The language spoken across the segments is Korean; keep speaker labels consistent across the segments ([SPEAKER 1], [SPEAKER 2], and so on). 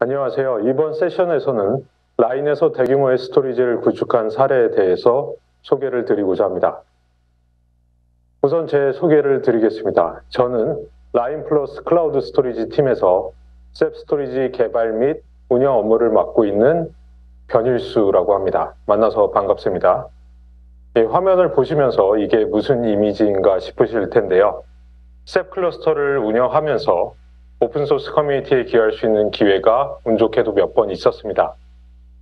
[SPEAKER 1] 안녕하세요. 이번 세션에서는 라인에서 대규모의 스토리지를 구축한 사례에 대해서 소개를 드리고자 합니다. 우선 제 소개를 드리겠습니다. 저는 라인 플러스 클라우드 스토리지 팀에서 셉 스토리지 개발 및 운영 업무를 맡고 있는 변일수라고 합니다. 만나서 반갑습니다. 화면을 보시면서 이게 무슨 이미지인가 싶으실 텐데요. 셉 클러스터를 운영하면서 오픈소스 커뮤니티에 기여할 수 있는 기회가 운 좋게도 몇 번 있었습니다.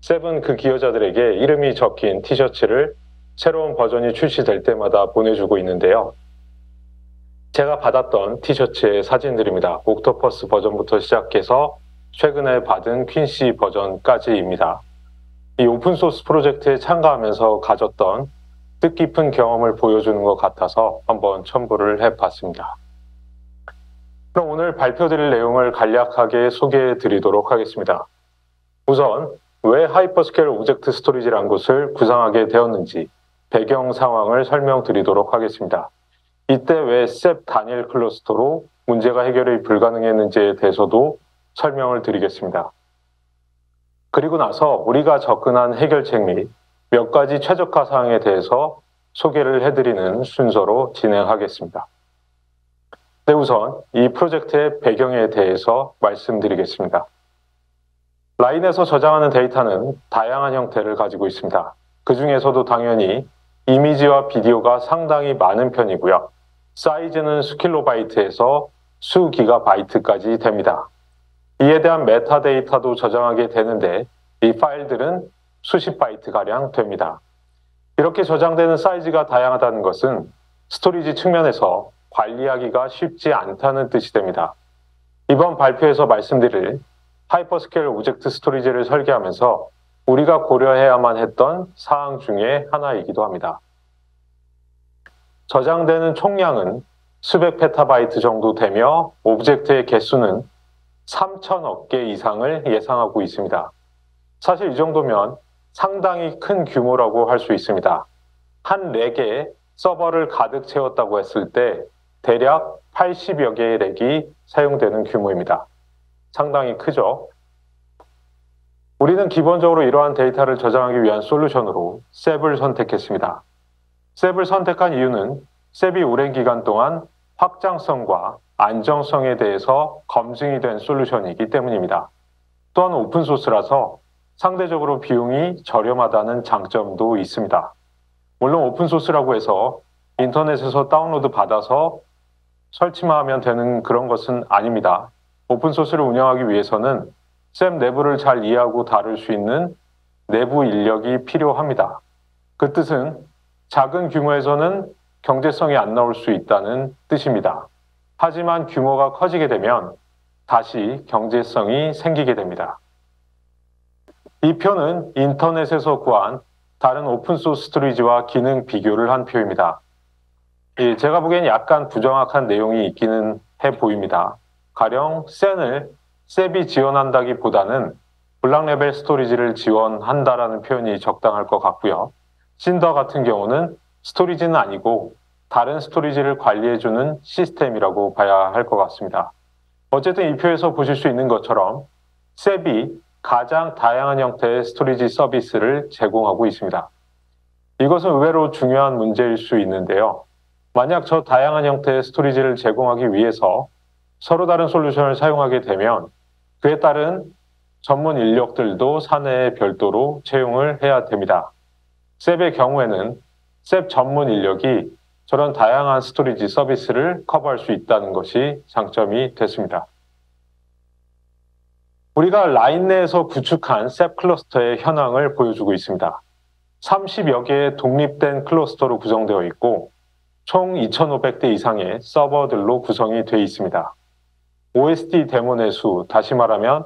[SPEAKER 1] 셉은 그 기여자들에게 이름이 적힌 티셔츠를 새로운 버전이 출시될 때마다 보내주고 있는데요. 제가 받았던 티셔츠의 사진들입니다. 옥토퍼스 버전부터 시작해서 최근에 받은 퀸시 버전까지입니다. 이 오픈소스 프로젝트에 참가하면서 가졌던 뜻깊은 경험을 보여주는 것 같아서 한번 첨부를 해봤습니다. 그럼 오늘 발표드릴 내용을 간략하게 소개해 드리도록 하겠습니다. 우선 왜 하이퍼스케일 오브젝트 스토리지라는 것을 구상하게 되었는지 배경 상황을 설명드리도록 하겠습니다. 이때 왜 셉 단일 클러스터로 문제가 해결이 불가능했는지에 대해서도 설명을 드리겠습니다. 그리고 나서 우리가 접근한 해결책 및 몇 가지 최적화 사항에 대해서 소개를 해드리는 순서로 진행하겠습니다. 네, 우선 이 프로젝트의 배경에 대해서 말씀드리겠습니다. 라인에서 저장하는 데이터는 다양한 형태를 가지고 있습니다. 그 중에서도 당연히 이미지와 비디오가 상당히 많은 편이고요. 사이즈는 수킬로바이트에서 수기가바이트까지 됩니다. 이에 대한 메타데이터도 저장하게 되는데 이 파일들은 수십 바이트가량 됩니다. 이렇게 저장되는 사이즈가 다양하다는 것은 스토리지 측면에서 관리하기가 쉽지 않다는 뜻이 됩니다. 이번 발표에서 말씀드릴 하이퍼스케일 오브젝트 스토리지를 설계하면서 우리가 고려해야만 했던 사항 중에 하나이기도 합니다. 저장되는 총량은 수백 페타바이트 정도 되며 오브젝트의 개수는 3,000억 개 이상을 예상하고 있습니다. 사실 이 정도면 상당히 큰 규모라고 할 수 있습니다. 한 렉에 서버를 가득 채웠다고 했을 때 대략 80여 개의 렉이 사용되는 규모입니다. 상당히 크죠? 우리는 기본적으로 이러한 데이터를 저장하기 위한 솔루션으로 셉을 선택했습니다. 셉을 선택한 이유는 셉이 오랜 기간 동안 확장성과 안정성에 대해서 검증이 된 솔루션이기 때문입니다. 또한 오픈소스라서 상대적으로 비용이 저렴하다는 장점도 있습니다. 물론 오픈소스라고 해서 인터넷에서 다운로드 받아서 설치만 하면 되는 그런 것은 아닙니다. 오픈소스를 운영하기 위해서는 셉 내부를 잘 이해하고 다룰 수 있는 내부 인력이 필요합니다. 그 뜻은 작은 규모에서는 경제성이 안 나올 수 있다는 뜻입니다. 하지만 규모가 커지게 되면 다시 경제성이 생기게 됩니다. 이 표는 인터넷에서 구한 다른 오픈소스 스토리지와 기능 비교를 한 표입니다. 제가 보기엔 약간 부정확한 내용이 있기는 해 보입니다. 가령 셉이 지원한다기보다는 블락레벨 스토리지를 지원한다라는 표현이 적당할 것 같고요. 신더 같은 경우는 스토리지는 아니고 다른 스토리지를 관리해주는 시스템이라고 봐야 할 것 같습니다. 어쨌든 이 표에서 보실 수 있는 것처럼 셉이 가장 다양한 형태의 스토리지 서비스를 제공하고 있습니다. 이것은 의외로 중요한 문제일 수 있는데요. 만약 저 다양한 형태의 스토리지를 제공하기 위해서 서로 다른 솔루션을 사용하게 되면 그에 따른 전문 인력들도 사내에 별도로 채용을 해야 됩니다. 셉의 경우에는 셉 전문 인력이 저런 다양한 스토리지 서비스를 커버할 수 있다는 것이 장점이 됐습니다. 우리가 라인 내에서 구축한 셉 클러스터의 현황을 보여주고 있습니다. 30여 개의 독립된 클러스터로 구성되어 있고 총 2,500대 이상의 서버들로 구성이 되어 있습니다. OSD 데몬의 수, 다시 말하면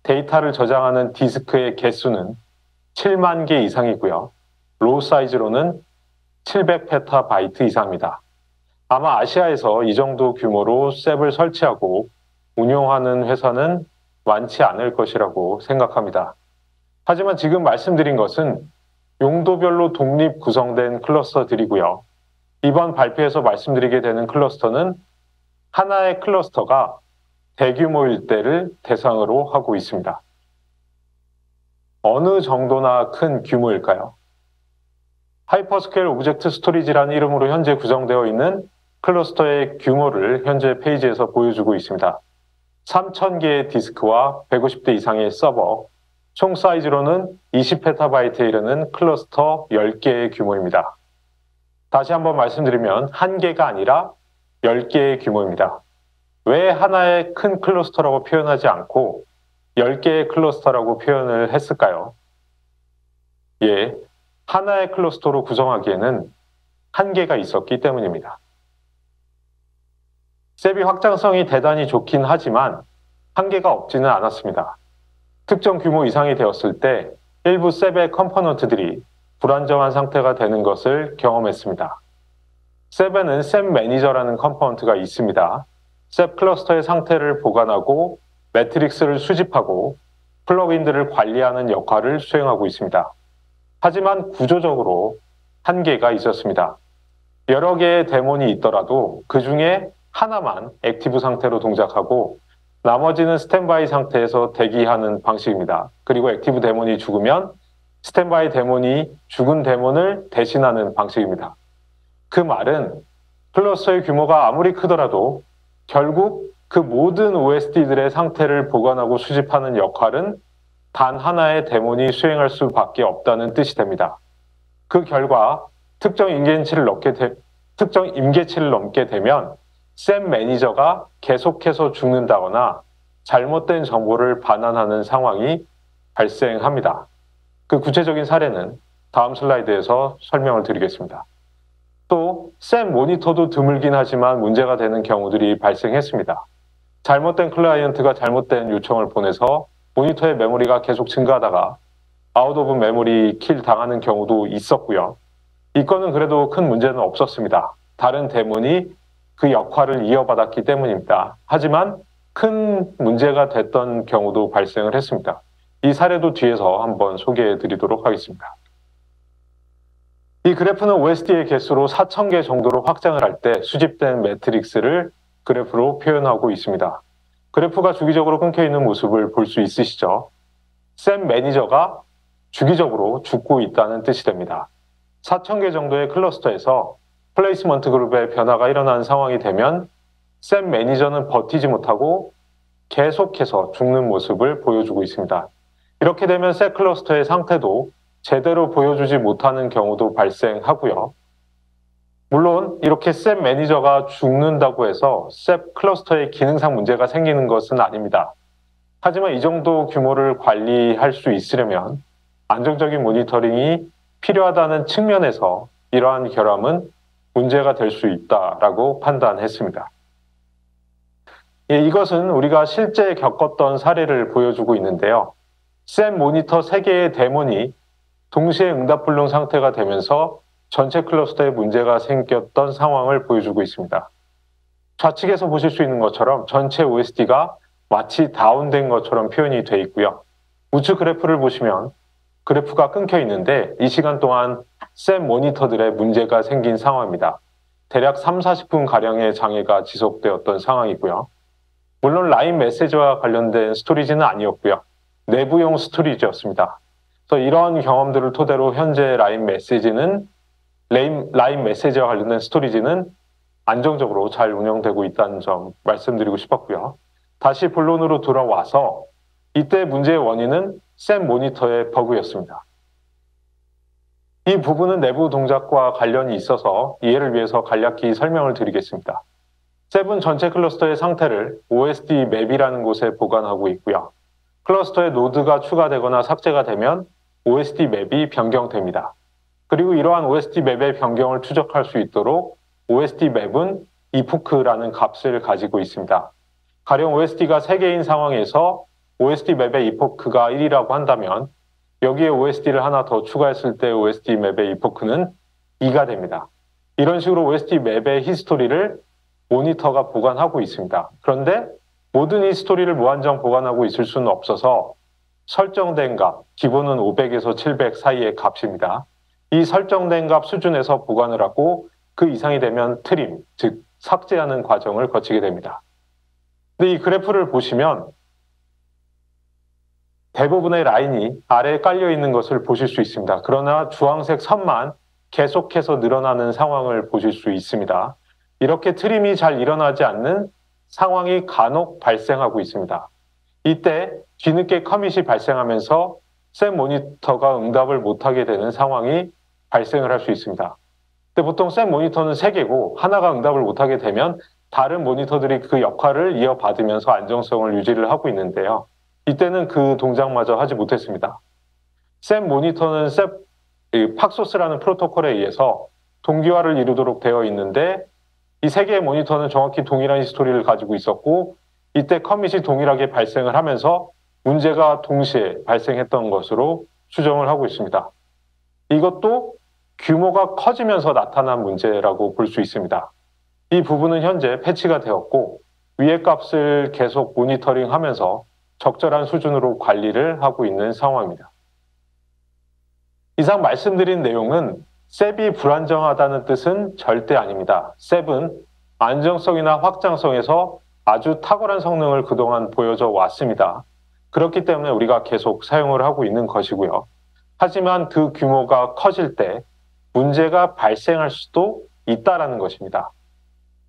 [SPEAKER 1] 데이터를 저장하는 디스크의 개수는 7만 개 이상이고요. 로우 사이즈로는 700페타바이트 이상입니다. 아마 아시아에서 이 정도 규모로 셉을 설치하고 운용하는 회사는 많지 않을 것이라고 생각합니다. 하지만 지금 말씀드린 것은 용도별로 독립 구성된 클러스터들이고요. 이번 발표에서 말씀드리게 되는 클러스터는 하나의 클러스터가 대규모일 때를 대상으로 하고 있습니다. 어느 정도나 큰 규모일까요? 하이퍼스케일 오브젝트 스토리지라는 이름으로 현재 구성되어 있는 클러스터의 규모를 현재 페이지에서 보여주고 있습니다. 3000개의 디스크와 150대 이상의 서버, 총 사이즈로는 20페타바이트에 이르는 클러스터 10개의 규모입니다. 다시 한번 말씀드리면 1개가 아니라 10개의 규모입니다. 왜 하나의 큰 클러스터라고 표현하지 않고 10개의 클러스터라고 표현을 했을까요? 예, 하나의 클러스터로 구성하기에는 한계가 있었기 때문입니다. 셉이 확장성이 대단히 좋긴 하지만 한계가 없지는 않았습니다. 특정 규모 이상이 되었을 때 일부 셉의 컴포넌트들이 불안정한 상태가 되는 것을 경험했습니다. 셉에는 셉 매니저라는 컴포넌트가 있습니다. 셉 클러스터의 상태를 보관하고 매트릭스를 수집하고 플러그인들을 관리하는 역할을 수행하고 있습니다. 하지만 구조적으로 한계가 있었습니다. 여러 개의 데몬이 있더라도 그 중에 하나만 액티브 상태로 동작하고 나머지는 스탠바이 상태에서 대기하는 방식입니다. 그리고 액티브 데몬이 죽으면 스탠바이 데몬이 죽은 데몬을 대신하는 방식입니다. 그 말은 클러스터의 규모가 아무리 크더라도 결국 그 모든 OSD들의 상태를 보관하고 수집하는 역할은 단 하나의 데몬이 수행할 수밖에 없다는 뜻이 됩니다. 그 결과 특정 임계치를 넘게 되면 셉 매니저가 계속해서 죽는다거나 잘못된 정보를 반환하는 상황이 발생합니다. 그 구체적인 사례는 다음 슬라이드에서 설명을 드리겠습니다. 또 셉 모니터도 드물긴 하지만 문제가 되는 경우들이 발생했습니다. 잘못된 클라이언트가 잘못된 요청을 보내서 모니터의 메모리가 계속 증가하다가 아웃 오브 메모리 킬 당하는 경우도 있었고요. 이 건은 그래도 큰 문제는 없었습니다. 다른 데몬이 그 역할을 이어받았기 때문입니다. 하지만 큰 문제가 됐던 경우도 발생을 했습니다. 이 사례도 뒤에서 한번 소개해 드리도록 하겠습니다. 이 그래프는 OSD의 개수로 4000개 정도로 확장을 할 때 수집된 매트릭스를 그래프로 표현하고 있습니다. 그래프가 주기적으로 끊겨 있는 모습을 볼 수 있으시죠? 셉 매니저가 주기적으로 죽고 있다는 뜻이 됩니다. 4000개 정도의 클러스터에서 플레이스먼트 그룹의 변화가 일어나는 상황이 되면 셉 매니저는 버티지 못하고 계속해서 죽는 모습을 보여주고 있습니다. 이렇게 되면 셉 클러스터의 상태도 제대로 보여주지 못하는 경우도 발생하고요. 물론 이렇게 셉 매니저가 죽는다고 해서 셉 클러스터의 기능상 문제가 생기는 것은 아닙니다. 하지만 이 정도 규모를 관리할 수 있으려면 안정적인 모니터링이 필요하다는 측면에서 이러한 결함은 문제가 될 수 있다라고 판단했습니다. 이것은 우리가 실제 겪었던 사례를 보여주고 있는데요. 셉 모니터 3개의 데몬이 동시에 응답불능 상태가 되면서 전체 클러스터에 문제가 생겼던 상황을 보여주고 있습니다. 좌측에서 보실 수 있는 것처럼 전체 OSD가 마치 다운된 것처럼 표현이 되어 있고요. 우측 그래프를 보시면 그래프가 끊겨 있는데 이 시간 동안 셉 모니터들의 문제가 생긴 상황입니다. 대략 30-40분가량의 장애가 지속되었던 상황이고요. 물론 라인 메시지와 관련된 스토리지는 아니었고요. 내부용 스토리지였습니다. 그래서 이러한 경험들을 토대로 현재 라인 메시지와 관련된 스토리지는 안정적으로 잘 운영되고 있다는 점 말씀드리고 싶었고요. 다시 본론으로 돌아와서 이때 문제의 원인은 셉 모니터의 버그였습니다. 이 부분은 내부 동작과 관련이 있어서 이해를 위해서 간략히 설명을 드리겠습니다. 셉은 전체 클러스터의 상태를 OSD 맵이라는 곳에 보관하고 있고요. 클러스터에 노드가 추가되거나 삭제가 되면 OSD 맵이 변경됩니다. 그리고 이러한 OSD 맵의 변경을 추적할 수 있도록 OSD 맵은 epoch라는 값을 가지고 있습니다. 가령 OSD가 3개인 상황에서 OSD 맵의 epoch가 1이라고 한다면 여기에 OSD를 하나 더 추가했을 때 OSD 맵의 epoch는 2가 됩니다. 이런 식으로 OSD 맵의 히스토리를 모니터가 보관하고 있습니다. 그런데 모든 히스토리를 무한정 보관하고 있을 수는 없어서 설정된 값, 기본은 500에서 700 사이의 값입니다. 이 설정된 값 수준에서 보관을 하고 그 이상이 되면 트림, 즉 삭제하는 과정을 거치게 됩니다. 근데 이 그래프를 보시면 대부분의 라인이 아래에 깔려 있는 것을 보실 수 있습니다. 그러나 주황색 선만 계속해서 늘어나는 상황을 보실 수 있습니다. 이렇게 트림이 잘 일어나지 않는 상황이 간혹 발생하고 있습니다. 이때 뒤늦게 커밋이 발생하면서 셋 모니터가 응답을 못하게 되는 상황이 발생을 할 수 있습니다. 근데 보통 셋 모니터는 3개고 하나가 응답을 못하게 되면 다른 모니터들이 그 역할을 이어받으면서 안정성을 유지를 하고 있는데요. 이때는 그 동작마저 하지 못했습니다. 셋 모니터는 팍소스라는 프로토콜에 의해서 동기화를 이루도록 되어 있는데 이 3개의 모니터는 정확히 동일한 히스토리를 가지고 있었고 이때 커밋이 동일하게 발생을 하면서 문제가 동시에 발생했던 것으로 추정을 하고 있습니다. 이것도 규모가 커지면서 나타난 문제라고 볼 수 있습니다. 이 부분은 현재 패치가 되었고 위의 값을 계속 모니터링하면서 적절한 수준으로 관리를 하고 있는 상황입니다. 이상 말씀드린 내용은 셉이 불안정하다는 뜻은 절대 아닙니다. 셉은 안정성이나 확장성에서 아주 탁월한 성능을 그동안 보여줘 왔습니다. 그렇기 때문에 우리가 계속 사용을 하고 있는 것이고요. 하지만 그 규모가 커질 때 문제가 발생할 수도 있다는 것입니다.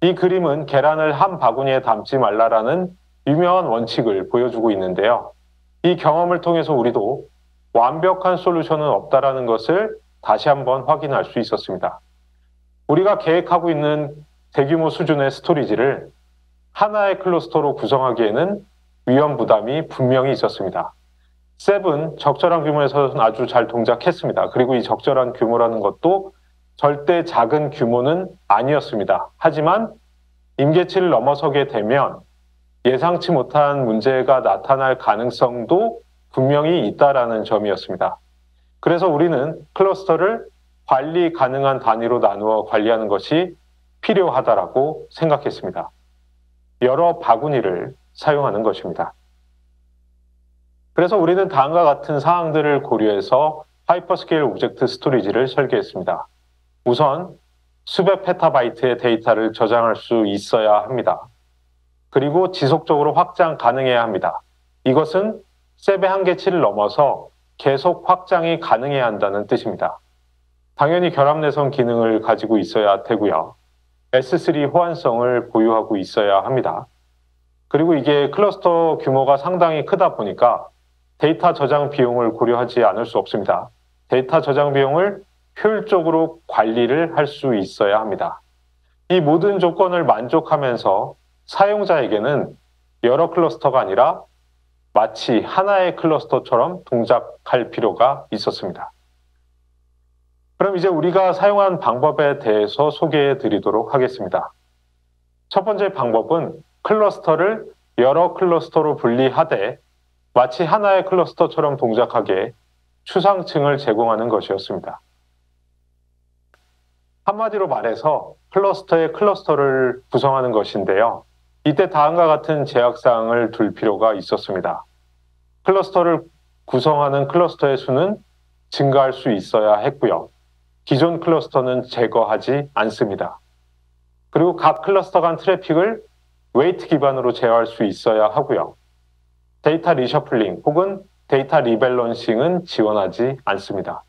[SPEAKER 1] 이 그림은 계란을 한 바구니에 담지 말라라는 유명한 원칙을 보여주고 있는데요. 이 경험을 통해서 우리도 완벽한 솔루션은 없다는 것을 다시 한번 확인할 수 있었습니다. 우리가 계획하고 있는 대규모 수준의 스토리지를 하나의 클러스터로 구성하기에는 위험 부담이 분명히 있었습니다. 셉은 적절한 규모에서는 아주 잘 동작했습니다. 그리고 이 적절한 규모라는 것도 절대 작은 규모는 아니었습니다. 하지만 임계치를 넘어서게 되면 예상치 못한 문제가 나타날 가능성도 분명히 있다는 점이었습니다. 그래서 우리는 클러스터를 관리 가능한 단위로 나누어 관리하는 것이 필요하다고 생각했습니다. 여러 바구니를 사용하는 것입니다. 그래서 우리는 다음과 같은 사항들을 고려해서 하이퍼스케일 오브젝트 스토리지를 설계했습니다. 우선 수백 페타바이트의 데이터를 저장할 수 있어야 합니다. 그리고 지속적으로 확장 가능해야 합니다. 이것은 셉의 한계치를 넘어서 계속 확장이 가능해야 한다는 뜻입니다. 당연히 결합내선 기능을 가지고 있어야 되고요. S3 호환성을 보유하고 있어야 합니다. 그리고 이게 클러스터 규모가 상당히 크다 보니까 데이터 저장 비용을 고려하지 않을 수 없습니다. 데이터 저장 비용을 효율적으로 관리를 할 수 있어야 합니다. 이 모든 조건을 만족하면서 사용자에게는 여러 클러스터가 아니라 마치 하나의 클러스터처럼 동작할 필요가 있었습니다. 그럼 이제 우리가 사용한 방법에 대해서 소개해 드리도록 하겠습니다. 첫 번째 방법은 클러스터를 여러 클러스터로 분리하되 마치 하나의 클러스터처럼 동작하게 추상층을 제공하는 것이었습니다. 한마디로 말해서 클러스터의 클러스터를 구성하는 것인데요. 이때 다음과 같은 제약사항을 둘 필요가 있었습니다. 클러스터를 구성하는 클러스터의 수는 증가할 수 있어야 했고요. 기존 클러스터는 제거하지 않습니다. 그리고 각 클러스터 간 트래픽을 웨이트 기반으로 제어할 수 있어야 하고요. 데이터 리셔플링 혹은 데이터 리밸런싱은 지원하지 않습니다.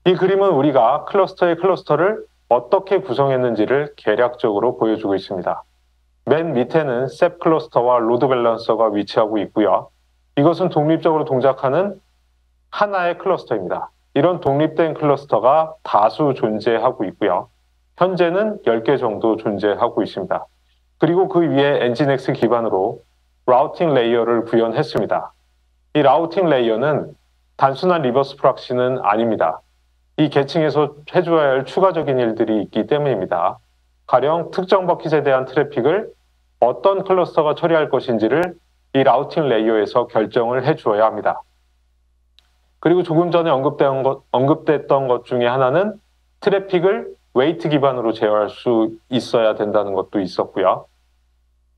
[SPEAKER 1] 이 그림은 우리가 클러스터의 클러스터를 어떻게 구성했는지를 개략적으로 보여주고 있습니다. 맨 밑에는 셉 클러스터와 로드 밸런서가 위치하고 있고요. 이것은 독립적으로 동작하는 하나의 클러스터입니다. 이런 독립된 클러스터가 다수 존재하고 있고요. 현재는 10개 정도 존재하고 있습니다. 그리고 그 위에 엔진엑스 기반으로 라우팅 레이어를 구현했습니다. 이 라우팅 레이어는 단순한 리버스 프락시는 아닙니다. 이 계층에서 해줘야 할 추가적인 일들이 있기 때문입니다. 가령 특정 버킷에 대한 트래픽을 어떤 클러스터가 처리할 것인지를 이 라우팅 레이어에서 결정을 해주어야 합니다. 그리고 조금 전에 언급됐던 것 중에 하나는 트래픽을 웨이트 기반으로 제어할 수 있어야 된다는 것도 있었고요.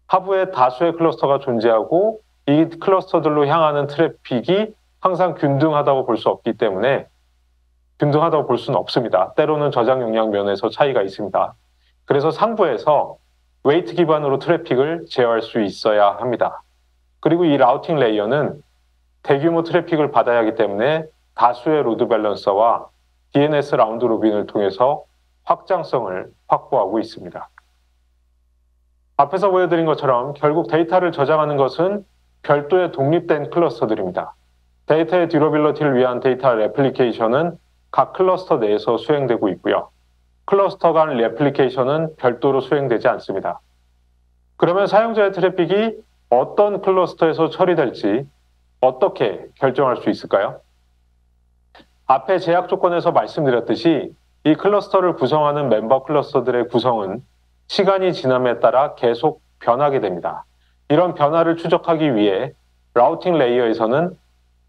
[SPEAKER 1] 하부에 다수의 클러스터가 존재하고 이 클러스터들로 향하는 트래픽이 항상 균등하다고 볼 수 없기 때문에 균등하다고 볼 수는 없습니다. 때로는 저장 용량 면에서 차이가 있습니다. 그래서 상부에서 웨이트 기반으로 트래픽을 제어할 수 있어야 합니다. 그리고 이 라우팅 레이어는 대규모 트래픽을 받아야 하기 때문에 다수의 로드 밸런서와 DNS 라운드 로빈을 통해서 확장성을 확보하고 있습니다. 앞에서 보여드린 것처럼 결국 데이터를 저장하는 것은 별도의 독립된 클러스터들입니다. 데이터의 듀러빌리티를 위한 데이터 레플리케이션은 각 클러스터 내에서 수행되고 있고요. 클러스터 간 레플리케이션은 별도로 수행되지 않습니다. 그러면 사용자의 트래픽이 어떤 클러스터에서 처리될지 어떻게 결정할 수 있을까요? 앞에 제약 조건에서 말씀드렸듯이 이 클러스터를 구성하는 멤버 클러스터들의 구성은 시간이 지남에 따라 계속 변하게 됩니다. 이런 변화를 추적하기 위해 라우팅 레이어에서는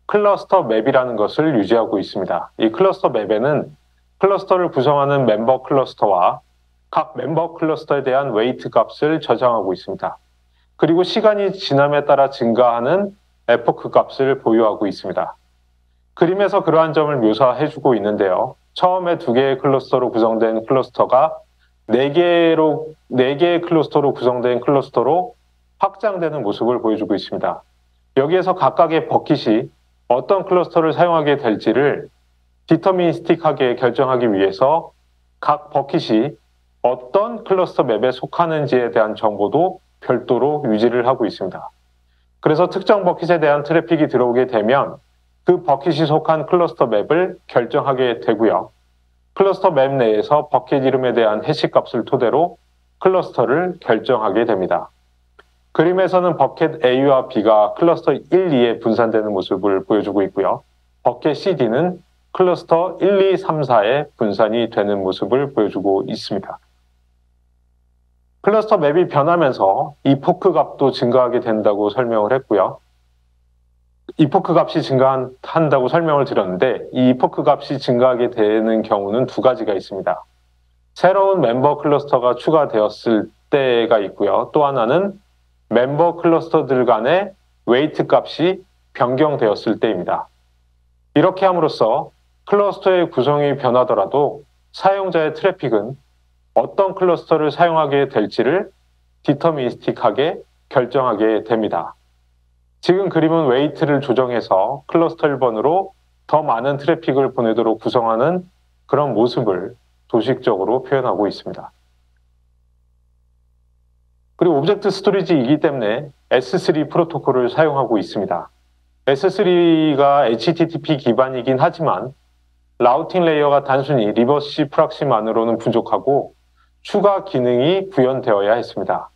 [SPEAKER 1] 클러스터 맵이라는 것을 유지하고 있습니다. 이 클러스터 맵에는 클러스터를 구성하는 멤버 클러스터와 각 멤버 클러스터에 대한 웨이트 값을 저장하고 있습니다. 그리고 시간이 지남에 따라 증가하는 에포크 값을 보유하고 있습니다. 그림에서 그러한 점을 묘사해주고 있는데요. 처음에 2개의 클러스터로 구성된 클러스터가 4개의 클러스터로 구성된 클러스터로 확장되는 모습을 보여주고 있습니다. 여기에서 각각의 버킷이 어떤 클러스터를 사용하게 될지를 디터미니스틱하게 결정하기 위해서 각 버킷이 어떤 클러스터 맵에 속하는지에 대한 정보도 별도로 유지를 하고 있습니다. 그래서 특정 버킷에 대한 트래픽이 들어오게 되면 그 버킷이 속한 클러스터 맵을 결정하게 되고요. 클러스터 맵 내에서 버킷 이름에 대한 해시 값을 토대로 클러스터를 결정하게 됩니다. 그림에서는 버킷 A와 B가 클러스터 1, 2에 분산되는 모습을 보여주고 있고요. 버킷 CD는 클러스터 1, 2, 3, 4에 분산이 되는 모습을 보여주고 있습니다. 클러스터 맵이 변하면서 이포크 값도 증가하게 된다고 설명을 했고요. 이포크 값이 증가한다고 설명을 드렸는데 이 이포크 값이 증가하게 되는 경우는 2가지가 있습니다. 새로운 멤버 클러스터가 추가되었을 때가 있고요. 또 하나는 멤버 클러스터들 간의 웨이트 값이 변경되었을 때입니다. 이렇게 함으로써 클러스터의 구성이 변하더라도 사용자의 트래픽은 어떤 클러스터를 사용하게 될지를 디터미니스틱하게 결정하게 됩니다. 지금 그림은 웨이트를 조정해서 클러스터 1번으로 더 많은 트래픽을 보내도록 구성하는 그런 모습을 도식적으로 표현하고 있습니다. 그리고 오브젝트 스토리지이기 때문에 S3 프로토콜을 사용하고 있습니다. S3가 HTTP 기반이긴 하지만 라우팅 레이어가 단순히 리버시 프락시만으로는 부족하고 추가 기능이 구현되어야 했습니다.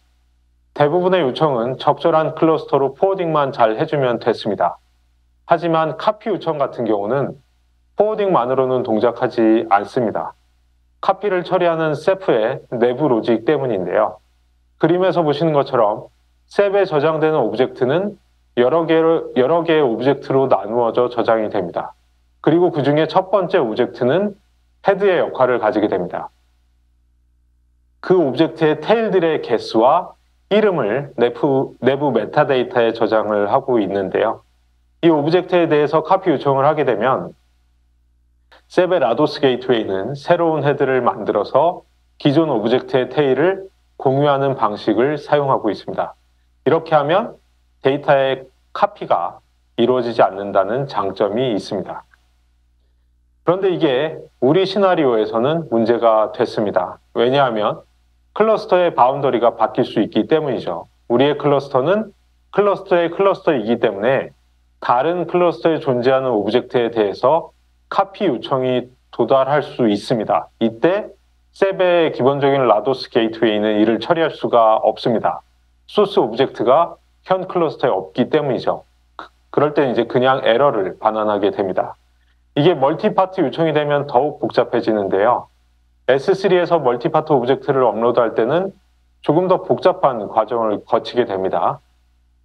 [SPEAKER 1] 대부분의 요청은 적절한 클러스터로 포워딩만 잘 해주면 됐습니다. 하지만 카피 요청 같은 경우는 포워딩만으로는 동작하지 않습니다. 카피를 처리하는 셉의 내부 로직 때문인데요. 그림에서 보시는 것처럼 셉에 저장되는 오브젝트는 여러 개의 오브젝트로 나누어져 저장이 됩니다. 그리고 그 중에 첫 번째 오브젝트는 헤드의 역할을 가지게 됩니다. 그 오브젝트의 테일들의 개수와 이름을 내부 메타데이터에 저장을 하고 있는데요. 이 오브젝트에 대해서 카피 요청을 하게 되면 셉의 라도스 게이트웨이는 새로운 헤드를 만들어서 기존 오브젝트의 테일을 공유하는 방식을 사용하고 있습니다. 이렇게 하면 데이터의 카피가 이루어지지 않는다는 장점이 있습니다. 그런데 이게 우리 시나리오에서는 문제가 됐습니다. 왜냐하면 클러스터의 바운더리가 바뀔 수 있기 때문이죠. 우리의 클러스터는 클러스터의 클러스터이기 때문에 다른 클러스터에 존재하는 오브젝트에 대해서 카피 요청이 도달할 수 있습니다. 이때 셉의 기본적인 라도스 게이트웨이는 이를 처리할 수가 없습니다. 소스 오브젝트가 현 클러스터에 없기 때문이죠. 그럴 때 이제 그냥 에러를 반환하게 됩니다. 이게 멀티파트 요청이 되면 더욱 복잡해지는데요. S3에서 멀티파트 오브젝트를 업로드할 때는 조금 더 복잡한 과정을 거치게 됩니다.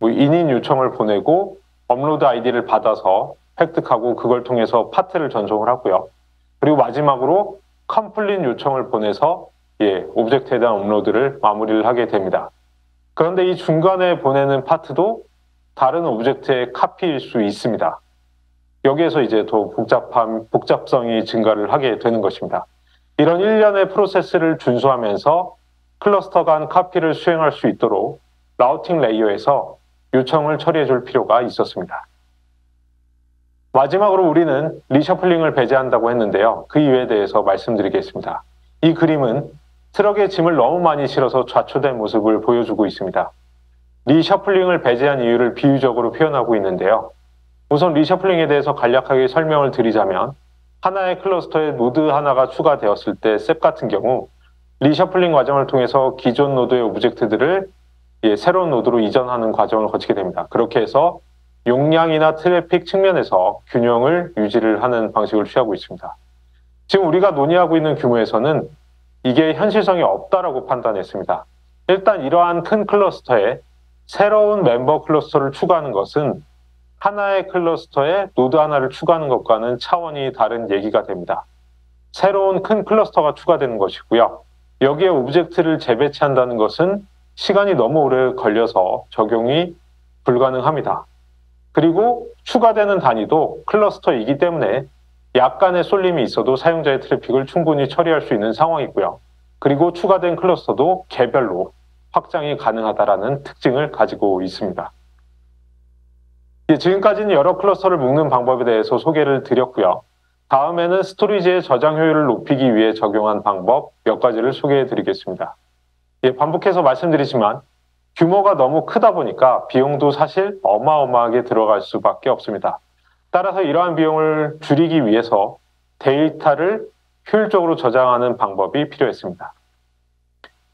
[SPEAKER 1] 인인 요청을 보내고 업로드 아이디를 받아서 획득하고 그걸 통해서 파트를 전송을 하고요. 그리고 마지막으로 컴플릿 요청을 보내서 오브젝트에 대한 업로드를 마무리를 하게 됩니다. 그런데 이 중간에 보내는 파트도 다른 오브젝트의 카피일 수 있습니다. 여기에서 이제 더 복잡성이 증가를 하게 되는 것입니다. 이런 일련의 프로세스를 준수하면서 클러스터 간 카피를 수행할 수 있도록 라우팅 레이어에서 요청을 처리해 줄 필요가 있었습니다. 마지막으로 우리는 리셔플링을 배제한다고 했는데요. 그 이유에 대해서 말씀드리겠습니다. 이 그림은 트럭에 짐을 너무 많이 실어서 좌초된 모습을 보여주고 있습니다. 리셔플링을 배제한 이유를 비유적으로 표현하고 있는데요. 우선 리셔플링에 대해서 간략하게 설명을 드리자면 하나의 클러스터에 노드 하나가 추가되었을 때 셋 같은 경우 리셔플링 과정을 통해서 기존 노드의 오브젝트들을 새로운 노드로 이전하는 과정을 거치게 됩니다. 그렇게 해서 용량이나 트래픽 측면에서 균형을 유지를 하는 방식을 취하고 있습니다. 지금 우리가 논의하고 있는 규모에서는 이게 현실성이 없다라고 판단했습니다. 일단 이러한 큰 클러스터에 새로운 멤버 클러스터를 추가하는 것은 하나의 클러스터에 노드 하나를 추가하는 것과는 차원이 다른 얘기가 됩니다. 새로운 큰 클러스터가 추가되는 것이고요. 여기에 오브젝트를 재배치한다는 것은 시간이 너무 오래 걸려서 적용이 불가능합니다. 그리고 추가되는 단위도 클러스터이기 때문에 약간의 쏠림이 있어도 사용자의 트래픽을 충분히 처리할 수 있는 상황이고요. 그리고 추가된 클러스터도 개별로 확장이 가능하다는 특징을 가지고 있습니다. 지금까지는 여러 클러스터를 묶는 방법에 대해서 소개를 드렸고요. 다음에는 스토리지의 저장 효율을 높이기 위해 적용한 방법 몇 가지를 소개해 드리겠습니다. 반복해서 말씀드리지만 규모가 너무 크다 보니까 비용도 사실 어마어마하게 들어갈 수밖에 없습니다. 따라서 이러한 비용을 줄이기 위해서 데이터를 효율적으로 저장하는 방법이 필요했습니다.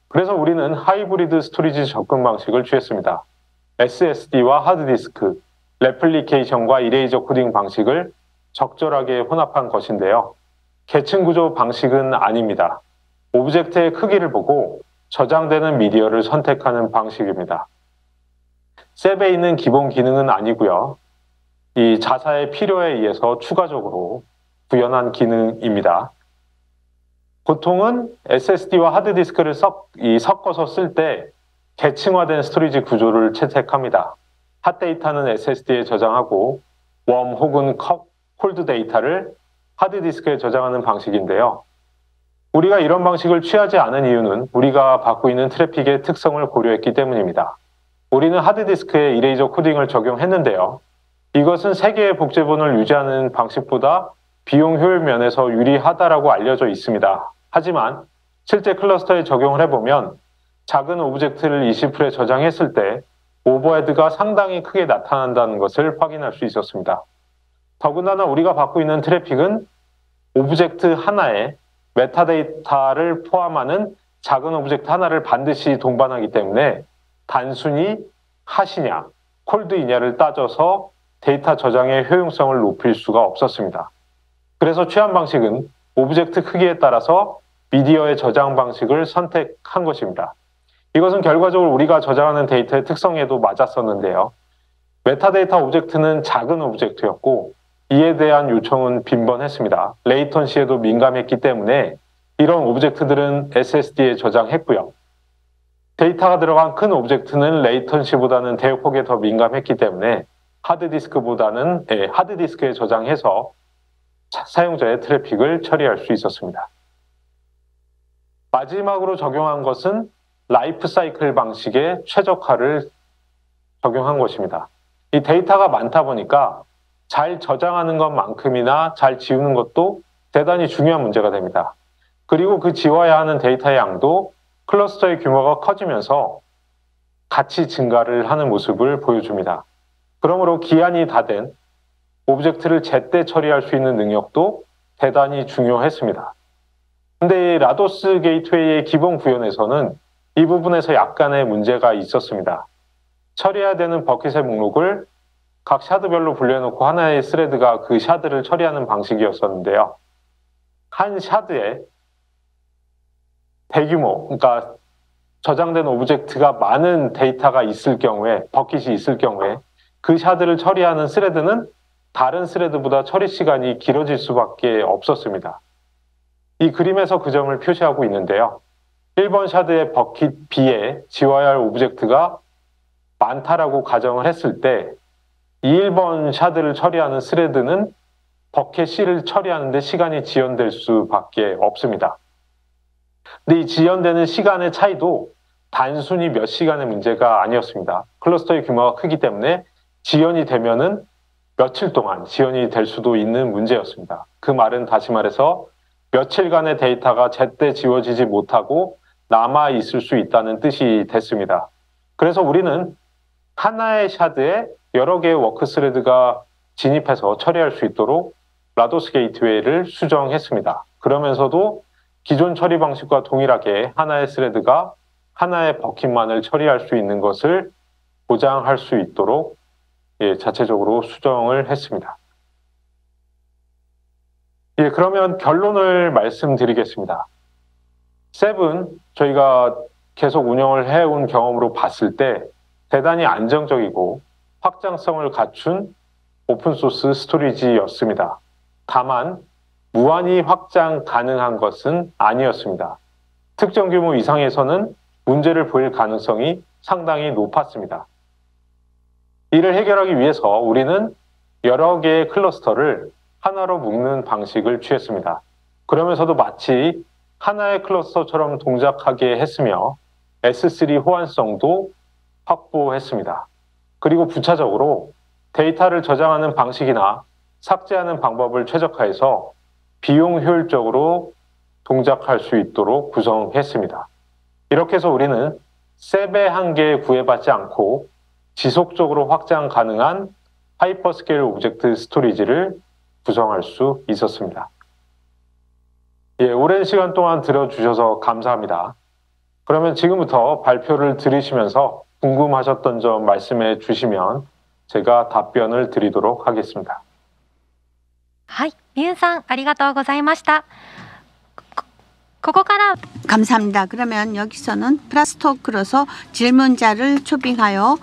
[SPEAKER 1] 그래서 우리는 하이브리드 스토리지 접근 방식을 취했습니다. SSD와 하드디스크, 레플리케이션과 이레이저 코딩 방식을 적절하게 혼합한 것인데요. 계층 구조 방식은 아닙니다. 오브젝트의 크기를 보고 저장되는 미디어를 선택하는 방식입니다. 셉에 있는 기본 기능은 아니고요. 이 자사의 필요에 의해서 추가적으로 구현한 기능입니다. 보통은 SSD와 하드디스크를 섞어서 쓸 때 계층화된 스토리지 구조를 채택합니다. 핫데이터는 SSD에 저장하고 웜 혹은 콜드 데이터를 하드디스크에 저장하는 방식인데요. 우리가 이런 방식을 취하지 않은 이유는 우리가 받고 있는 트래픽의 특성을 고려했기 때문입니다. 우리는 하드디스크에 이레이저 코딩을 적용했는데요. 이것은 3개의 복제본을 유지하는 방식보다 비용 효율 면에서 유리하다라고 알려져 있습니다. 하지만 실제 클러스터에 적용을 해보면 작은 오브젝트를 ECF에 저장했을 때 오버헤드가 상당히 크게 나타난다는 것을 확인할 수 있었습니다. 더군다나 우리가 받고 있는 트래픽은 오브젝트 하나에 메타데이터를 포함하는 작은 오브젝트 하나를 반드시 동반하기 때문에 단순히 핫이냐, 콜드이냐를 따져서 데이터 저장의 효용성을 높일 수가 없었습니다. 그래서 취한 방식은 오브젝트 크기에 따라서 미디어의 저장 방식을 선택한 것입니다. 이것은 결과적으로 우리가 저장하는 데이터의 특성에도 맞았었는데요. 메타데이터 오브젝트는 작은 오브젝트였고 이에 대한 요청은 빈번했습니다. 레이턴시에도 민감했기 때문에 이런 오브젝트들은 SSD에 저장했고요. 데이터가 들어간 큰 오브젝트는 레이턴시보다는 대역폭에 더 민감했기 때문에 하드디스크에 저장해서 사용자의 트래픽을 처리할 수 있었습니다. 마지막으로 적용한 것은 라이프 사이클 방식의 최적화를 적용한 것입니다. 이 데이터가 많다 보니까 잘 저장하는 것만큼이나 잘 지우는 것도 대단히 중요한 문제가 됩니다. 그리고 그 지워야 하는 데이터의 양도 클러스터의 규모가 커지면서 같이 증가를 하는 모습을 보여줍니다. 그러므로 기한이 다 된 오브젝트를 제때 처리할 수 있는 능력도 대단히 중요했습니다. 근데 라도스 게이트웨이의 기본 구현에서는 이 부분에서 약간의 문제가 있었습니다. 처리해야 되는 버킷의 목록을 각 샤드별로 분류해놓고 하나의 스레드가 그 샤드를 처리하는 방식이었었는데요. 한 샤드에 대규모, 그러니까 저장된 오브젝트가 많은 데이터가 있을 경우에, 버킷이 있을 경우에 그 샤드를 처리하는 스레드는 다른 스레드보다 처리 시간이 길어질 수밖에 없었습니다. 이 그림에서 그 점을 표시하고 있는데요. 1번 샤드의 버킷 B에 지워야 할 오브젝트가 많다라고 가정을 했을 때 이 1번 샤드를 처리하는 스레드는 버킷 C를 처리하는데 시간이 지연될 수밖에 없습니다. 근데 이 지연되는 시간의 차이도 단순히 몇 시간의 문제가 아니었습니다. 클러스터의 규모가 크기 때문에 지연이 되면은 며칠 동안 지연이 될 수도 있는 문제였습니다. 그 말은 다시 말해서 며칠간의 데이터가 제때 지워지지 못하고 남아 있을 수 있다는 뜻이 됐습니다. 그래서 우리는 하나의 샤드에 여러 개의 워크스레드가 진입해서 처리할 수 있도록 라도스 게이트웨이를 수정했습니다. 그러면서도 기존 처리 방식과 동일하게 하나의 스레드가 하나의 버킷만을 처리할 수 있는 것을 보장할 수 있도록 자체적으로 수정을 했습니다. 그러면 결론을 말씀드리겠습니다. 셉은 저희가 계속 운영을 해온 경험으로 봤을 때 대단히 안정적이고 확장성을 갖춘 오픈소스 스토리지였습니다. 다만 무한히 확장 가능한 것은 아니었습니다. 특정 규모 이상에서는 문제를 보일 가능성이 상당히 높았습니다. 이를 해결하기 위해서 우리는 여러 개의 클러스터를 하나로 묶는 방식을 취했습니다. 그러면서도 마치 하나의 클러스터처럼 동작하게 했으며 S3 호환성도 확보했습니다. 그리고 부차적으로 데이터를 저장하는 방식이나 삭제하는 방법을 최적화해서 비용 효율적으로 동작할 수 있도록 구성했습니다. 이렇게 해서 우리는 셉의 한계에 구애받지 않고 지속적으로 확장 가능한 하이퍼스케일 오브젝트 스토리지를 구성할 수 있었습니다. 오랜 시간 동안 들어주셔서 감사합니다. 그러면 지금부터 발표를 들으시면서 궁금하셨던 점 말씀해 주시면 제가 답변을 드리도록 하겠습니다.
[SPEAKER 2] はい、ミュンさんありがとうございました。ここから
[SPEAKER 3] 감사합니다. 그러면 여기서는 플러스 토크로서 질문자를 초빙하여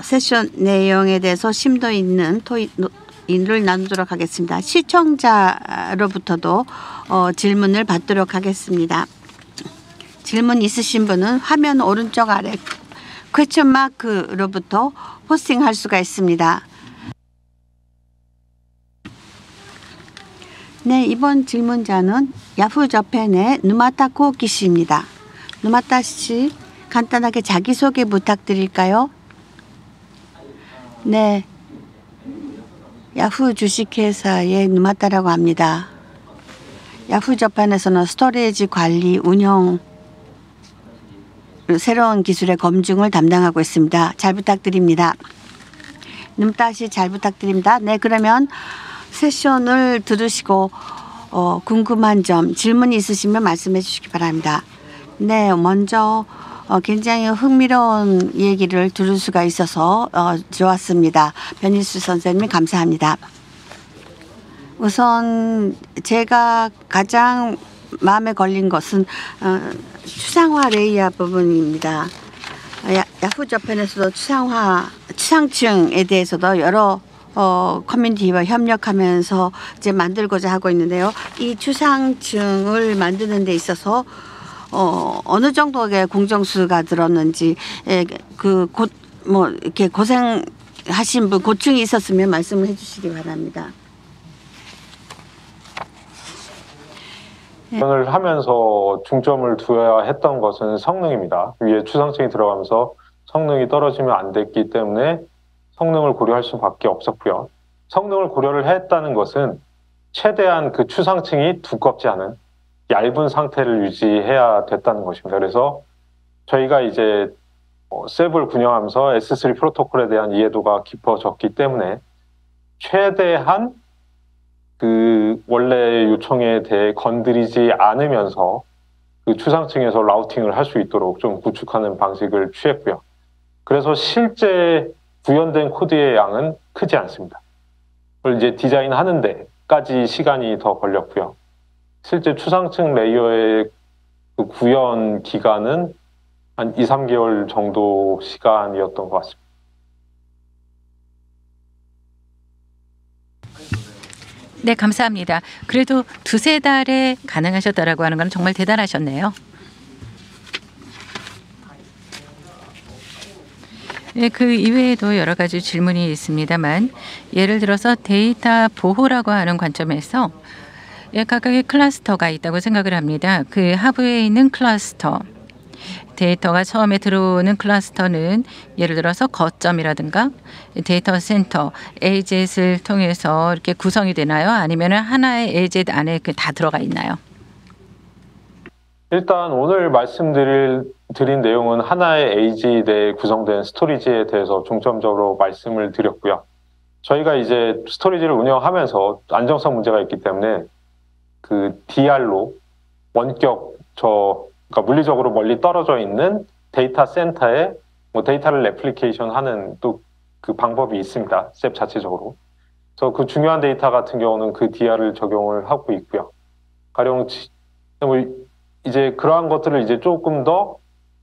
[SPEAKER 3] 세션 내용에 대해서 심도 있는 토의를 나누도록 하겠습니다. 시청자로부터도 질문을 받도록 하겠습니다. 질문 있으신 분은 화면 오른쪽 아래 퀘스천 마크로부터 포스팅할 수가 있습니다. 네, 이번 질문자는 야후 저펜의 누마타 코키 씨입니다. 누마타 씨, 간단하게 자기소개 부탁드릴까요? 네, 야후 주식회사의 누마타라고 합니다. 야후 저펜에서는 스토리지 관리, 운영, 새로운 기술의 검증을 담당하고 있습니다. 잘 부탁드립니다. 누마타 씨 잘 부탁드립니다. 네, 그러면 세션을 들으시고 궁금한 점, 질문이 있으시면 말씀해 주시기 바랍니다. 네, 먼저 굉장히 흥미로운 얘기를 들을 수가 있어서 좋았습니다. 변희수 선생님 감사합니다. 우선 제가 가장 마음에 걸린 것은 추상화 레이아 부분입니다. 야후 저편에서도 추상층에 대해서도 여러 커뮤니티와 협력하면서 이제 만들고자 하고 있는데요. 이 추상층을 만드는 데 있어서 어느 정도의 공정수가 들었는지 뭐 이렇게 고생하신 분 고충이 있었으면 말씀을 해주시기 바랍니다.
[SPEAKER 1] 을 하면서 중점을 두어야 했던 것은 성능입니다. 위에 추상층이 들어가면서 성능이 떨어지면 안 됐기 때문에 성능을 고려할 수밖에 없었고요. 성능을 고려를 했다는 것은 최대한 그 추상층이 두껍지 않은 얇은 상태를 유지해야 됐다는 것입니다. 그래서 저희가 이제 셉을 운영하면서 S3 프로토콜에 대한 이해도가 깊어졌기 때문에 최대한 그 원래 요청에 대해 건드리지 않으면서 그 추상층에서 라우팅을 할 수 있도록 좀 구축하는 방식을 취했고요. 그래서 실제 구현된 코드의 양은 크지 않습니다. 그걸 이제 디자인하는 데까지 시간이 더 걸렸고요. 실제 추상층 레이어의 그 구현 기간은 한 2, 3개월 정도 시간이었던 것 같습니다.
[SPEAKER 4] 네, 감사합니다. 그래도 두세 달에 가능하셨다라고 하는 건 정말 대단하셨네요. 네, 그 이외에도 여러 가지 질문이 있습니다만 예를 들어서 데이터 보호라고 하는 관점에서 각각의 클러스터가 있다고 생각을 합니다. 그 하부에 있는 클러스터 데이터가 처음에 들어오는 클러스터는 예를 들어서 거점이라든가 데이터 센터, AZ을 통해서 이렇게 구성이 되나요? 아니면 하나의 AZ 안에 다 들어가 있나요?
[SPEAKER 1] 일단 오늘 말씀드린 내용은 하나의 AZ 내에 구성된 스토리지에 대해서 중점적으로 말씀을 드렸고요. 저희가 이제 스토리지를 운영하면서 안정성 문제가 있기 때문에 그 DR로 그러니까 물리적으로 멀리 떨어져 있는 데이터 센터에 뭐 데이터를 레플리케이션 하는 또 그 방법이 있습니다. 셉 자체적으로. 그래서 그 중요한 데이터 같은 경우는 그 DR을 적용을 하고 있고요. 가령 뭐 이제 그러한 것들을 이제 조금 더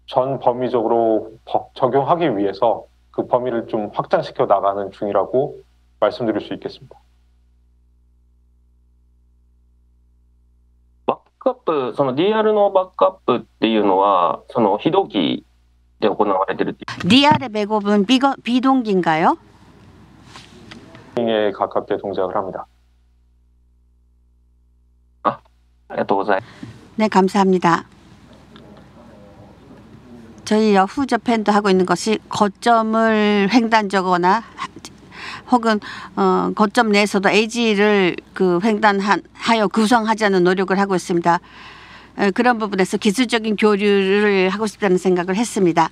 [SPEAKER 1] 전 범위적으로 적용하기 위해서 그 범위를 좀 확장시켜 나가는 중이라고 말씀드릴 수 있겠습니다.
[SPEAKER 5] バックアップ、その DR のバックアップっていうのは、その非同期で行われてるっていう。
[SPEAKER 3] DR의 백업은 비동기인가요?
[SPEAKER 1] 에 가깝게 동작을 합니다.
[SPEAKER 5] ありがとうございます。
[SPEAKER 3] 네, 감사합니다. 저희 여후 저팬도 하고 있는 것이 거점을 횡단적거나 혹은 거점 내에서도 AG를 그 횡단하여 구성하자는 노력을 하고 있습니다. 그런 부분에서 기술적인 교류를 하고 싶다는 생각을 했습니다.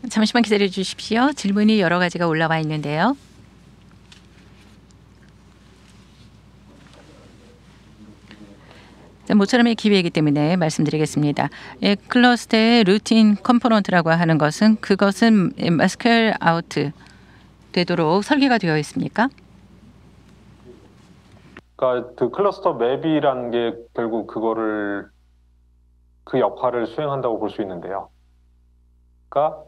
[SPEAKER 4] 잠시만 기다려 주십시오. 질문이 여러 가지가 올라와 있는데요. 모처럼의 기회이기 때문에 말씀드리겠습니다. 클러스터의 루틴 컴포넌트라고 하는 그것은 SQL 아웃 되도록 설계가 되어 있습니까?
[SPEAKER 1] 그러니까 그 클러스터 맵이라는 게 결국 그 역할을 수행한다고 볼 수 있는데요. 그러니까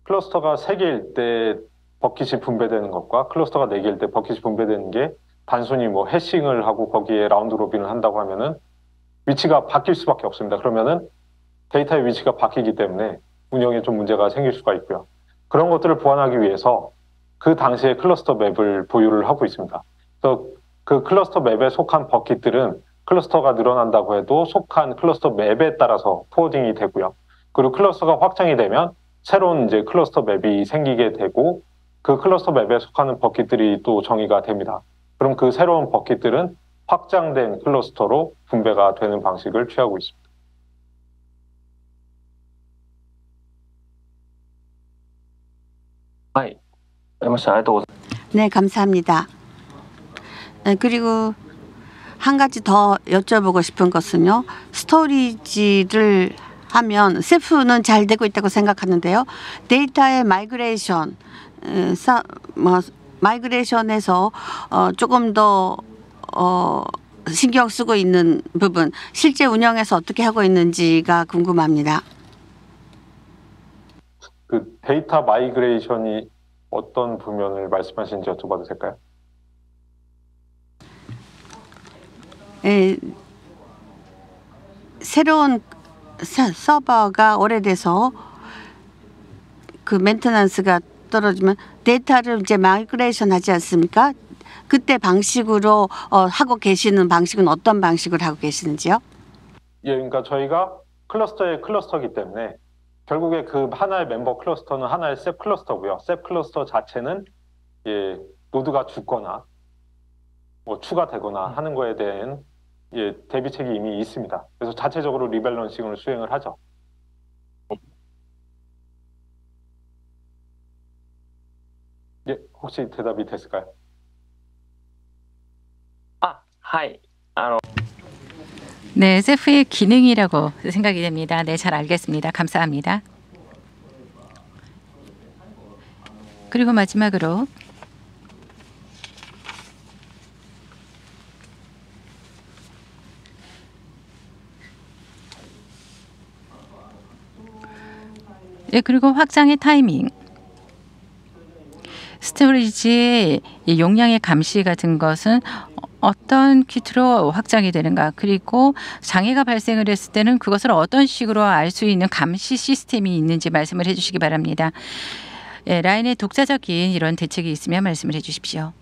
[SPEAKER 1] 클러스터가 3개일 때 버킷이 분배되는 것과 클러스터가 4개일 때 버킷이 분배되는 게 단순히 뭐 해싱을 하고 거기에 라운드 로빈을 한다고 하면은 위치가 바뀔 수밖에 없습니다. 그러면은 데이터의 위치가 바뀌기 때문에 운영에 좀 문제가 생길 수가 있고요. 그런 것들을 보완하기 위해서 그 당시에 클러스터 맵을 보유를 하고 있습니다. 그래서 그 클러스터 맵에 속한 버킷들은 클러스터가 늘어난다고 해도 속한 클러스터 맵에 따라서 포워딩이 되고요. 그리고 클러스터가 확장이 되면 새로운 이제 클러스터 맵이 생기게 되고 그 클러스터 맵에 속하는 버킷들이 또 정의가 됩니다. 그럼 그 새로운 버킷들은 확장된 클러스터로 분배가 되는 방식을 취하고 있습니다.
[SPEAKER 5] はい。ありました。ありがとうございます。
[SPEAKER 3] 네, 감사합니다. 그리고 한 가지 더 여쭤보고 싶은 것은요. 스토리지를 하면 셀프는 잘 되고 있다고 생각하는데요. 데이터의 마이그레이션에서 조금 더 신경 쓰고 있는 부분, 실제 운영에서 어떻게 하고 있는지가 궁금합니다.
[SPEAKER 1] 그 데이터 마이그레이션이 어떤 부면을 말씀하시는지 여쭤봐도 될까요?
[SPEAKER 3] 새로운 서버가 오래돼서 그 메인테넌스가 떨어지면 데이터를 이제 마이그레이션 하지 않습니까? 그때 방식으로 하고 계시는 방식은 어떤 방식으로 하고 계시는지요?
[SPEAKER 1] 예, 그러니까 저희가 클러스터의 클러스터이기 때문에 결국에 그 하나의 멤버 클러스터는 하나의 셉 클러스터고요. 셉 클러스터 자체는 예, 노드가 죽거나 뭐 추가되거나 하는 거에 대한 예, 대비책이 이미 있습니다. 그래서 자체적으로 리밸런싱을 수행을 하죠. 예, 혹시 대답이 됐을까요?
[SPEAKER 5] あ、はい。
[SPEAKER 4] 네, 셀프의 기능이라고 생각이 됩니다. 네, 잘 알겠습니다. 감사합니다. 그리고 마지막으로 네, 그리고 확장의 타이밍, 스토리지의 용량의 감시 같은 것은 어떤 키트로 확장이 되는가, 그리고 장애가 발생을 했을 때는 그것을 어떤 식으로 알 수 있는 감시 시스템이 있는지 말씀을 해주시기 바랍니다. 예, 라인의 독자적인 이런 대책이 있으면 말씀을 해주십시오.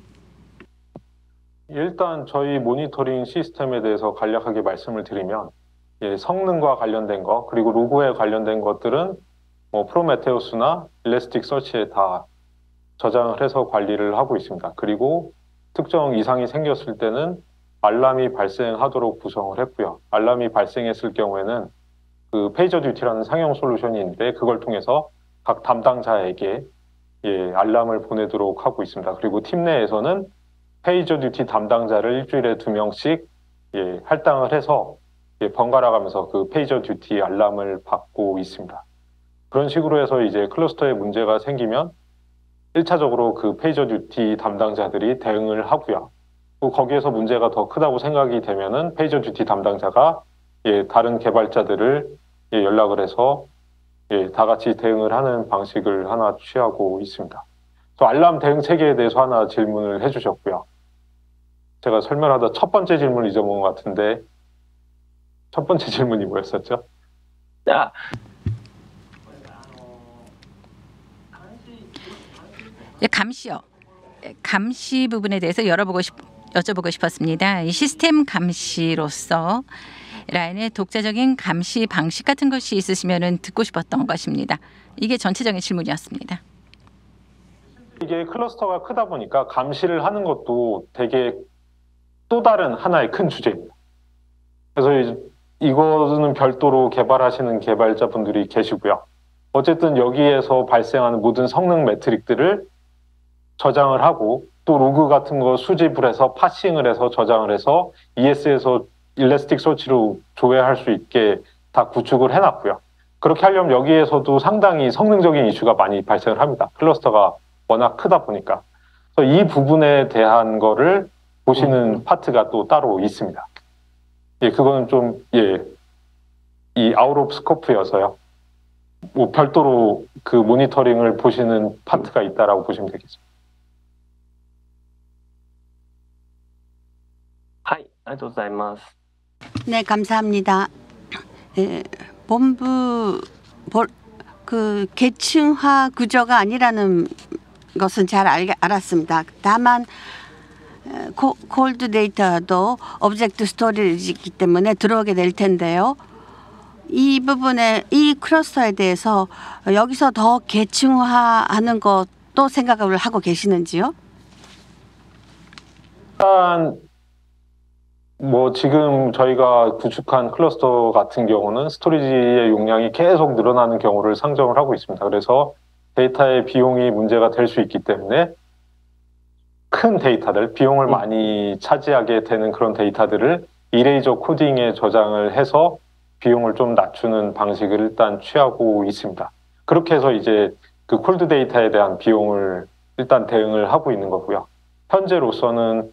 [SPEAKER 1] 일단 저희 모니터링 시스템에 대해서 간략하게 말씀을 드리면 성능과 관련된 거 그리고 로그에 관련된 것들은 뭐 프로메테우스나 일레스틱 서치에 다 저장을 해서 관리를 하고 있습니다. 그리고 특정 이상이 생겼을 때는 알람이 발생하도록 구성을 했고요. 알람이 발생했을 경우에는 그 페이저듀티라는 상용 솔루션이 있는데 그걸 통해서 각 담당자에게 알람을 보내도록 하고 있습니다. 그리고 팀 내에서는 페이저듀티 담당자를 일주일에 2명씩 할당을 해서 번갈아 가면서 그 페이저듀티 알람을 받고 있습니다. 그런 식으로 해서 이제 클러스터에 문제가 생기면 1차적으로 그 페이저듀티 담당자들이 대응을 하고요. 또 거기에서 문제가 더 크다고 생각이 되면은 페이저듀티 담당자가 다른 개발자들을 연락을 해서 다 같이 대응을 하는 방식을 하나 취하고 있습니다. 또 알람 대응 체계에 대해서 하나 질문을 해주셨고요. 제가 설명하다 첫 번째 질문을 잊어먹은 것 같은데 첫 번째 질문이 뭐였었죠?
[SPEAKER 5] 아,
[SPEAKER 4] 감시요. 감시 부분에 대해서 여쭤보고 싶었습니다. 이 시스템 감시로서 라인의 독자적인 감시 방식 같은 것이 있으시면 듣고 싶었던 것입니다. 이게 전체적인 질문이었습니다.
[SPEAKER 1] 이게 클러스터가 크다 보니까 감시를 하는 것도 되게 또 다른 하나의 큰 주제입니다. 그래서 이거는 별도로 개발하시는 개발자분들이 계시고요. 어쨌든 여기에서 발생하는 모든 성능 매트릭들을 저장을 하고 또 로그 같은 거 수집을 해서 파싱을 해서 저장을 해서 ES에서 일레스틱 서치로 조회할 수 있게 다 구축을 해놨고요. 그렇게 하려면 여기에서도 상당히 성능적인 이슈가 많이 발생을 합니다. 클러스터가 워낙 크다 보니까. 그래서 이 부분에 대한 거를 보시는 파트가 또 따로 있습니다. 그거는 좀, 이 아웃 오브 스코프여서요. 뭐 별도로 그 모니터링을 보시는 파트가 있다라고 보시면 되겠습니다.
[SPEAKER 5] はい、ありがとうございます。
[SPEAKER 3] 네, 감사합니다. 본부 그 계층화 구조가 아니라는 것은 잘 알았습니다. 다만 콜드 데이터도 오브젝트 스토리지이기 때문에 들어오게 될 텐데요. 이 부분에 이 클러스터에 대해서 여기서 더 계층화하는 것도 생각을 하고 계시는지요?
[SPEAKER 1] 일단 뭐 지금 저희가 구축한 클러스터 같은 경우는 스토리지의 용량이 계속 늘어나는 경우를 상정을 하고 있습니다. 그래서 데이터의 비용이 문제가 될 수 있기 때문에 큰 데이터들, 비용을 많이 차지하게 되는 그런 데이터들을 이레이저 코딩에 저장을 해서 비용을 좀 낮추는 방식을 일단 취하고 있습니다. 그렇게 해서 이제 그 콜드 데이터에 대한 비용을 일단 대응을 하고 있는 거고요. 현재로서는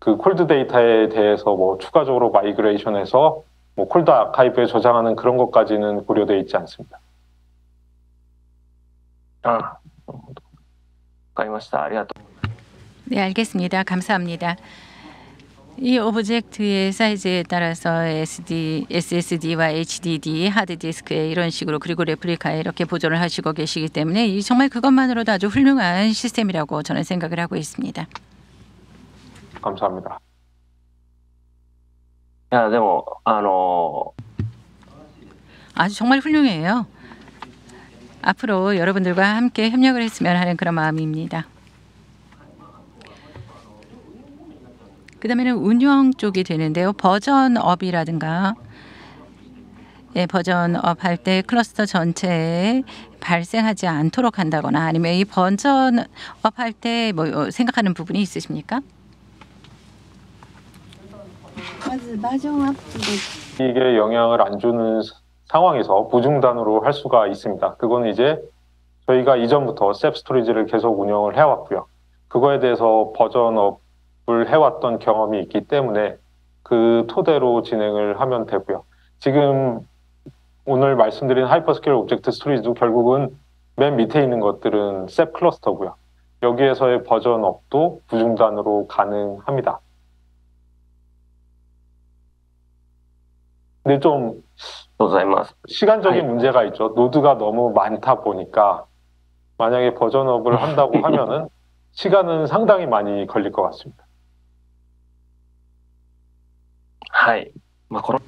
[SPEAKER 1] 그 콜드 데이터에 대해서 뭐 추가적으로 마이그레이션해서 뭐 콜드 아카이브에 저장하는 그런 것까지는 고려되어 있지 않습니다.
[SPEAKER 5] あ、なるほど。わかりました。ありがとう。
[SPEAKER 4] 네, 알겠습니다. 감사합니다. 이 오브젝트의 사이즈에 따라서 SSD와 HDD, 하드디스크에 이런 식으로 그리고 레플리카에 이렇게 보존을 하시고 계시기 때문에 정말 그것만으로도 아주 훌륭한 시스템이라고 저는 생각을 하고 있습니다.
[SPEAKER 1] 감사합니다.
[SPEAKER 5] いや、でも、
[SPEAKER 4] 아주 정말 훌륭해요. 앞으로 여러분들과 함께 협력을 했으면 하는 그런 마음입니다. 그 다음에는 운영 쪽이 되는데요. 버전업이라든가 버전업 할 때 클러스터 전체에 발생하지 않도록 한다거나 아니면 이 버전업 할 때 뭐 생각하는 부분이 있으십니까?
[SPEAKER 1] 이게 영향을 안 주는 상황에서 무중단으로 할 수가 있습니다. 그거는 이제 저희가 이전부터 셉 스토리지를 계속 운영을 해왔고요. 그거에 대해서 버전업을 해왔던 경험이 있기 때문에 그 토대로 진행을 하면 되고요. 지금 오늘 말씀드린 하이퍼스케일 오브젝트 스토리지도 결국은 맨 밑에 있는 것들은 셉 클러스터고요. 여기에서의 버전업도 무중단으로 가능합니다. 근데 좀
[SPEAKER 5] ございます。
[SPEAKER 1] 시간적인 문제가 있죠. 노드가 너무 많다 보니까 만약에 버전업을 한다고 하면은 시간은 상당히 많이 걸릴 것 같습니다.
[SPEAKER 5] はい。この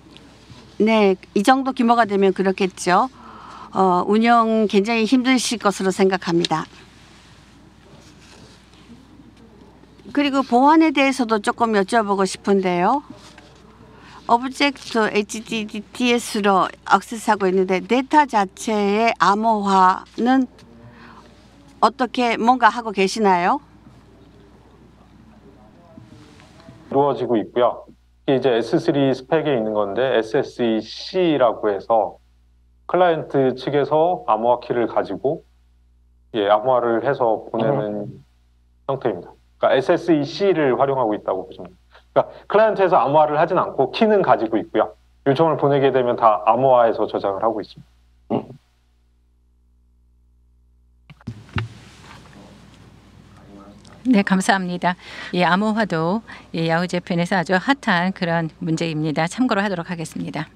[SPEAKER 3] 네, 이 정도 규모가 되면 그렇겠죠. 운영 굉장히 힘드실 것으로 생각합니다. 그리고 보안에 대해서도 조금 여쭤보고 싶은데요. 오브젝트 HTTPS로 액세스하고 있는데 데이터 자체의 암호화는 어떻게 뭔가 하고 계시나요?
[SPEAKER 1] 이루어지고 있고요. 이게 이제 S3 스펙에 있는 건데 SSEC라고 해서 클라이언트 측에서 암호화 키를 가지고 암호화를 해서 보내는 형태입니다. 그러니까 SSEC를 활용하고 있다고 보시면 됩니다. 그러니까 클라이언트에서 암호화를 하진 않고 키는 가지고 있고요. 요청을 보내게 되면 다 암호화해서 저장을 하고 있습니다.
[SPEAKER 4] 네, 감사합니다. 이 암호화도 이 야후 재팬에서 아주 핫한 그런 문제입니다. 참고로 하도록 하겠습니다.